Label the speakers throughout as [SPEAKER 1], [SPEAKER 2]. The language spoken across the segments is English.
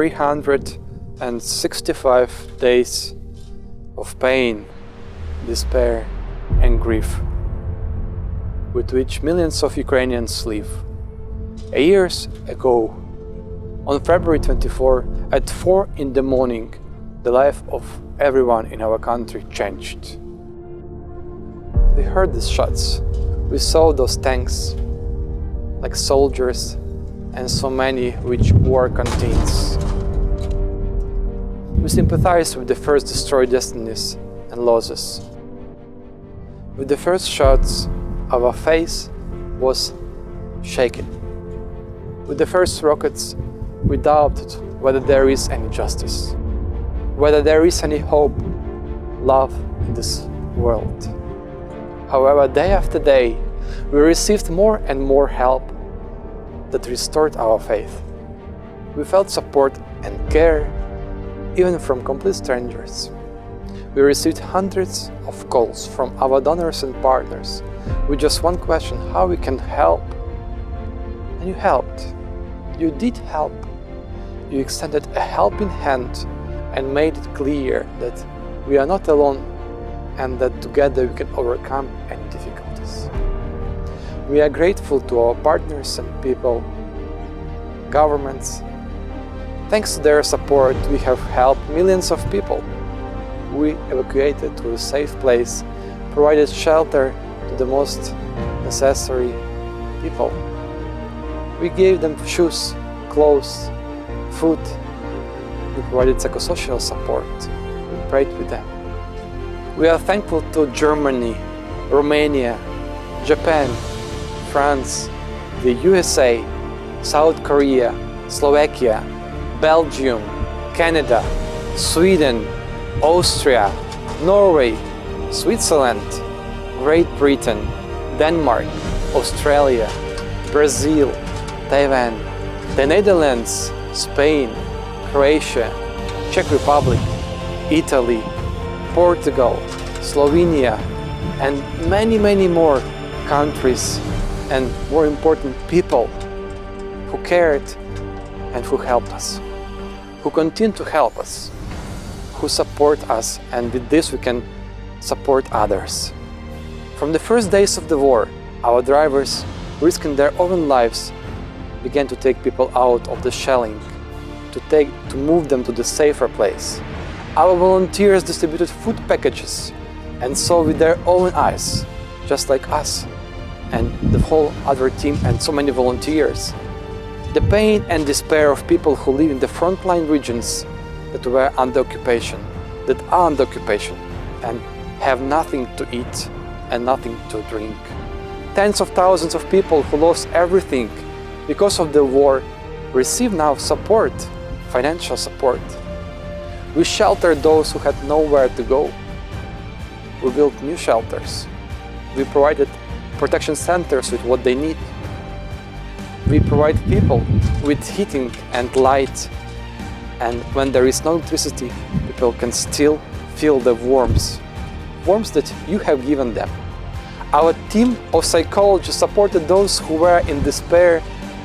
[SPEAKER 1] 365 days of pain, despair and grief with which millions of Ukrainians live. Years ago, on February 24 at 4 in the morning, the life of everyone in our country changed. We heard the shots, we saw those tanks, like soldiers, and so many which war contains. We sympathize with the first destroyed destinies and losses. With the first shots, our face was shaken. With the first rockets, we doubted whether there is any justice, whether there is any hope, love in this world. However, day after day, we received more and more help that restored our faith. We felt support and care, even from complete strangers. We received hundreds of calls from our donors and partners with just one question: how we can help? And you helped. You did help. You extended a helping hand and made it clear that we are not alone and that together we can overcome any difficulties. We are grateful to our partners and people, governments. Thanks to their support, we have helped millions of people. We evacuated to a safe place, provided shelter to the most necessary people. We gave them shoes, clothes, food. We provided psychosocial support. We prayed with them. We are thankful to Germany, Romania, Japan, France, the USA, South Korea, Slovakia, Belgium, Canada, Sweden, Austria, Norway, Switzerland, Great Britain, Denmark, Australia, Brazil, Taiwan, the Netherlands, Spain, Croatia, Czech Republic, Italy, Portugal, Slovenia, and many more countries, and more important, people who cared and who helped us, who continue to help us, who support us, and with this we can support others. From the first days of the war, our drivers, risking their own lives, began to take people out of the shelling, to move them to the safer place. Our volunteers distributed food packages and saw with their own eyes, just like us and the whole other team and so many volunteers, the pain and despair of people who live in the frontline regions that were under occupation, that are under occupation and have nothing to eat and nothing to drink. Tens of thousands of people who lost everything because of the war receive now support, financial support. We sheltered those who had nowhere to go. We built new shelters. We provided protection centers with what they need. We provide people with heating and light. And when there is no electricity, people can still feel the warmth that you have given them. Our team of psychologists supported those who were in despair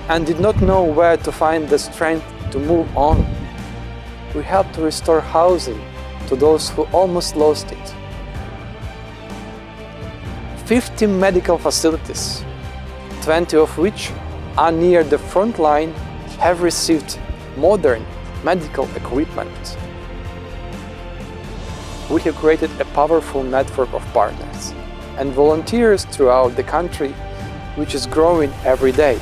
[SPEAKER 1] and did not know where to find the strength to move on. We helped to restore housing to those who almost lost it. 50 medical facilities, 20 of which are near the front line, have received modern medical equipment. We have created a powerful network of partners and volunteers throughout the country, which is growing every day.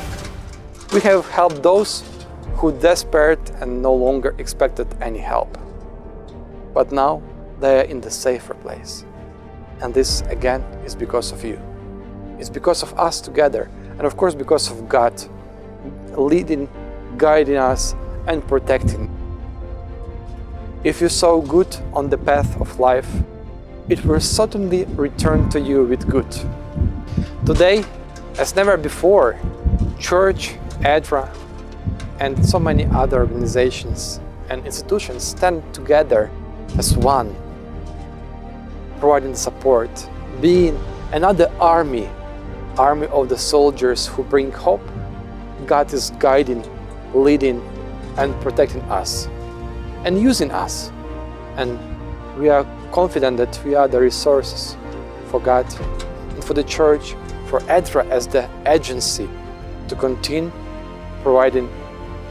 [SPEAKER 1] We have helped those who despaired and no longer expected any help. But now they are in the safer place. And this again is because of you. It's because of us together, and of course because of God leading, guiding us and protecting. If you sow good on the path of life, it will certainly return to you with good. Today, as never before, Church, ADRA, and so many other organizations and institutions stand together as one, providing support, being another army of the soldiers who bring hope. God is guiding, leading, and protecting us and using us. And we are confident that we are the resources for God and for the Church, for ADRA as the agency to continue providing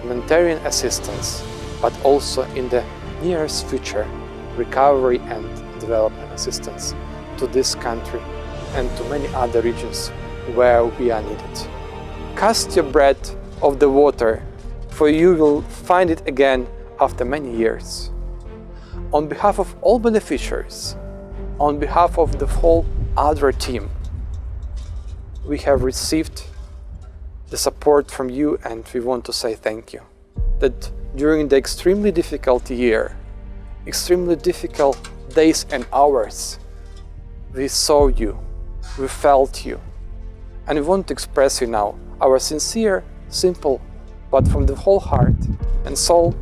[SPEAKER 1] humanitarian assistance, but also in the nearest future, recovery and development assistance to this country and to many other regions where we are needed. Cast your bread of the water, for you will find it again after many years. On behalf of all beneficiaries, on behalf of the whole ADRA team, we have received the support from you, and we want to say thank you. That during the extremely difficult year, extremely difficult days and hours, we saw you, we felt you, and we want to express you now our sincere, simple, but from the whole heart and soul,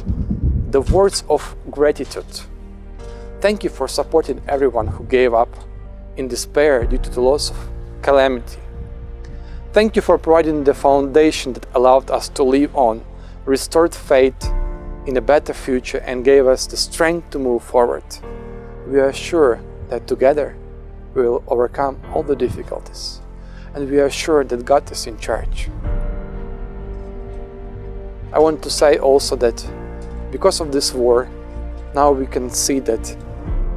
[SPEAKER 1] the words of gratitude. Thank you for supporting everyone who gave up in despair due to the loss of calamity. Thank you for providing the foundation that allowed us to live on, restored faith in a better future, and gave us the strength to move forward. We are sure that together we will overcome all the difficulties, and we are sure that God is in charge. I want to say also that because of this war, now we can see that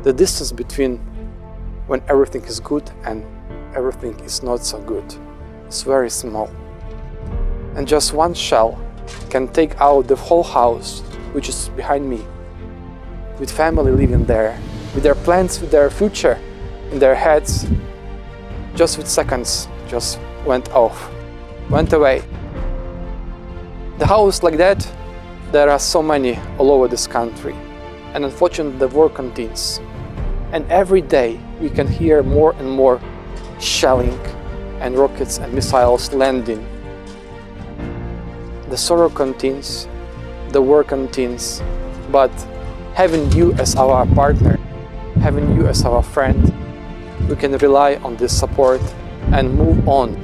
[SPEAKER 1] the distance between when everything is good and everything is not so good is very small. And just one shell can take out the whole house, which is behind me, with family living there, with their plans, with their future in their heads. Just with seconds, just went off, went away. The house like that, there are so many all over this country, and unfortunately the war continues. And every day we can hear more and more shelling and rockets and missiles landing. The sorrow continues, the war continues, but having you as our partner, having you as our friend, we can rely on this support and move on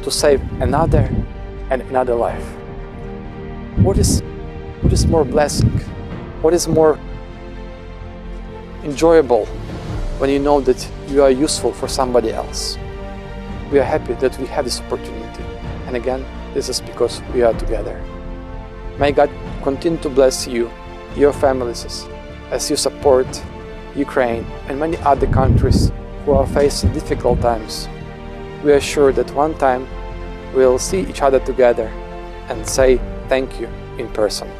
[SPEAKER 1] to save another and another life. What is more blessing? What is more enjoyable when you know that you are useful for somebody else? We are happy that we have this opportunity. And again, this is because we are together. May God continue to bless you, your families, as you support Ukraine and many other countries who are facing difficult times. We are sure that one time we'll see each other together and say thank you in person.